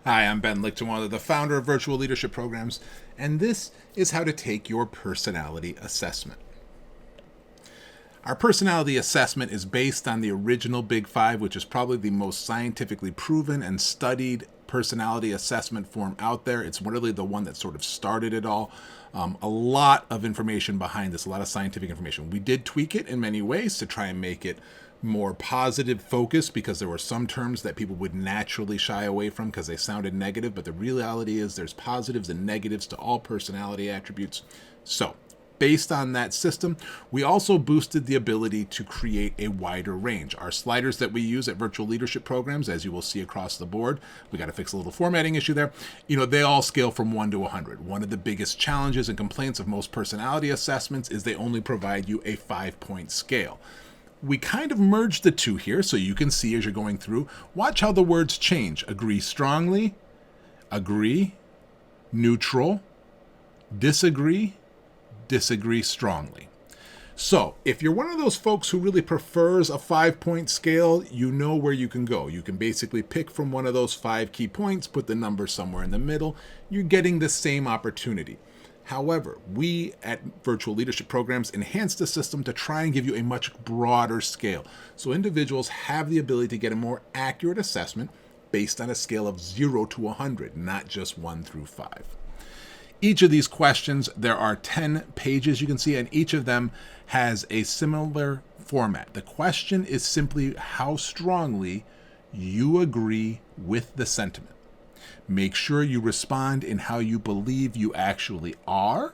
Hi, I'm Ben Lichtenweiler, the founder of Virtual Leadership Programs, and this is how to take your personality assessment. Our personality assessment is based on the original Big Five, which is probably the most scientifically proven and studied personality assessment form out there. It's really the one that sort of started it all. A lot of information behind this, a lot of scientific information. We did tweak it in many ways to try and make it more positive focus because there were some terms that people would naturally shy away from because they sounded negative, but the reality is there's positives and negatives to all personality attributes. So, based on that system, we also boosted the ability to create a wider range. Our sliders that we use at Virtual Leadership Programs, as you will see across the board, we got to fix a little formatting issue there. They all scale from 1 to 100. One of the biggest challenges and complaints of most personality assessments is they only provide you a 5-point scale. We kind of merged the two here so you can see as you're going through. Watch how the words change. Agree strongly, agree, neutral, disagree, disagree strongly. So if you're one of those folks who really prefers a 5-point scale, you know where you can go. You can basically pick from one of those 5 key points, put the number somewhere in the middle. You're getting the same opportunity. However, we at Virtual Leadership Programs enhance the system to try and give you a much broader scale. So individuals have the ability to get a more accurate assessment based on a scale of 0 to 100, not just 1 through 5. Each of these questions, there are 10 pages you can see, and each of them has a similar format. The question is simply how strongly you agree with the sentiment. Make sure you respond in how you believe you actually are,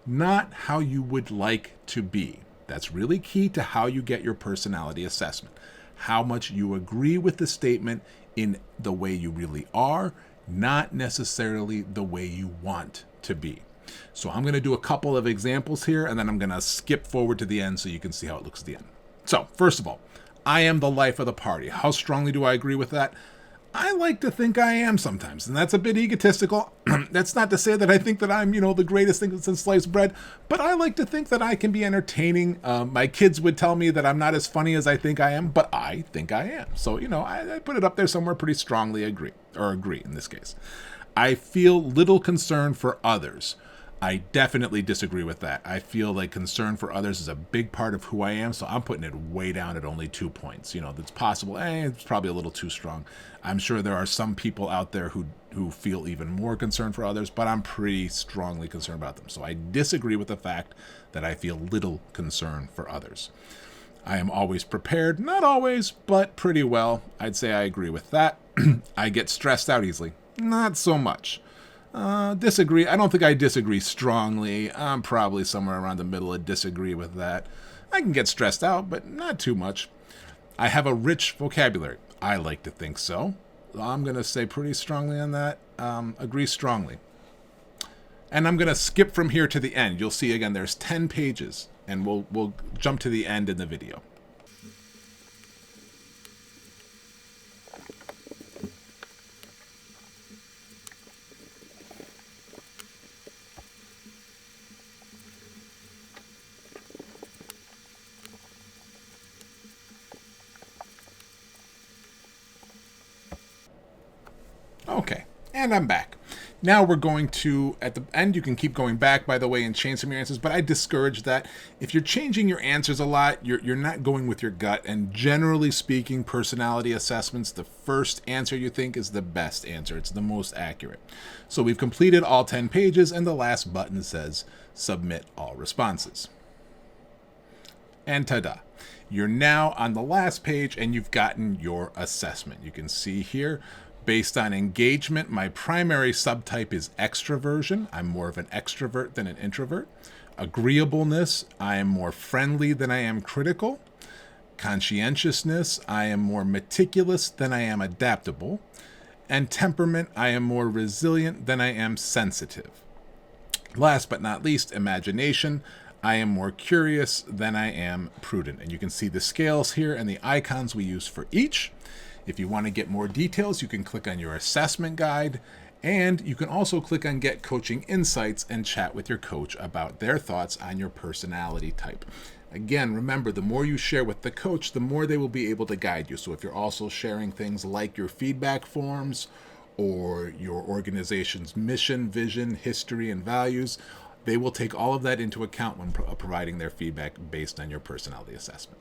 not how you would like to be. That's really key to how you get your personality assessment. How much you agree with the statement in the way you really are, not necessarily the way you want to be. So I'm going to do a couple of examples here, and then I'm going to skip forward to the end so you can see how it looks at the end. So first of all, I am the life of the party. How strongly do I agree with that? I like to think I am sometimes, and that's a bit egotistical. That's not to say that I think that I'm, the greatest thing since sliced bread, but I like to think that I can be entertaining. My kids would tell me that I'm not as funny as I think I am, but I think I am. So, I put it up there somewhere pretty strongly agree in this case. I feel little concern for others. I definitely disagree with that. I feel like concern for others is a big part of who I am, so I'm putting it way down at only 2 points. It's possible. It's probably a little too strong. I'm sure there are some people out there who feel even more concern for others, but I'm pretty strongly concerned about them. So I disagree with the fact that I feel little concern for others. I am always prepared. Not always, but pretty well. I'd say I agree with that. I get stressed out easily. Not so much. Disagree. I don't think I disagree strongly. I'm probably somewhere around the middle of disagree with that. I can get stressed out, but not too much. I have a rich vocabulary. I like to think so. I'm going to say pretty strongly on that. Agree strongly. And I'm going to skip from here to the end. You'll see again, there's 10 pages, and we'll jump to the end in the video. Okay, and I'm back. Now we're going to, at the end, you can keep going back, by the way, and change some of your answers, but I discourage that. If you're changing your answers a lot, you're not going with your gut, and generally speaking, personality assessments, the first answer you think is the best answer. It's the most accurate. So we've completed all 10 pages, and the last button says Submit All Responses. And ta-da. You're now on the last page, and you've gotten your assessment. You can see here, based on engagement, my primary subtype is extroversion. I'm more of an extrovert than an introvert. Agreeableness, I am more friendly than I am critical. Conscientiousness, I am more meticulous than I am adaptable. And temperament, I am more resilient than I am sensitive. Last but not least, imagination, I am more curious than I am prudent. And you can see the scales here and the icons we use for each. If you want to get more details, you can click on your assessment guide, and you can also click on Get Coaching Insights and chat with your coach about their thoughts on your personality type. Again, remember, the more you share with the coach, the more they will be able to guide you. So if you're also sharing things like your feedback forms or your organization's mission, vision, history, and values. They will take all of that into account when providing their feedback based on your personality assessment.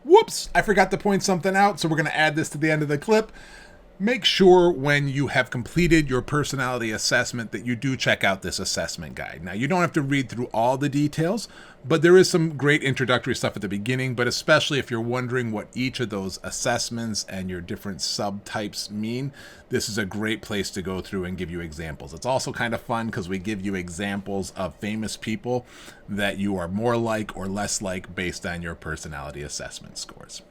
Whoops, I forgot to point something out, so we're going to add this to the end of the clip. Make sure when you have completed your personality assessment that you do check out this assessment guide. Now, you don't have to read through all the details, but there is some great introductory stuff at the beginning, but especially if you're wondering what each of those assessments and your different subtypes mean, this is a great place to go through and give you examples. It's also kind of fun because we give you examples of famous people that you are more like or less like based on your personality assessment scores.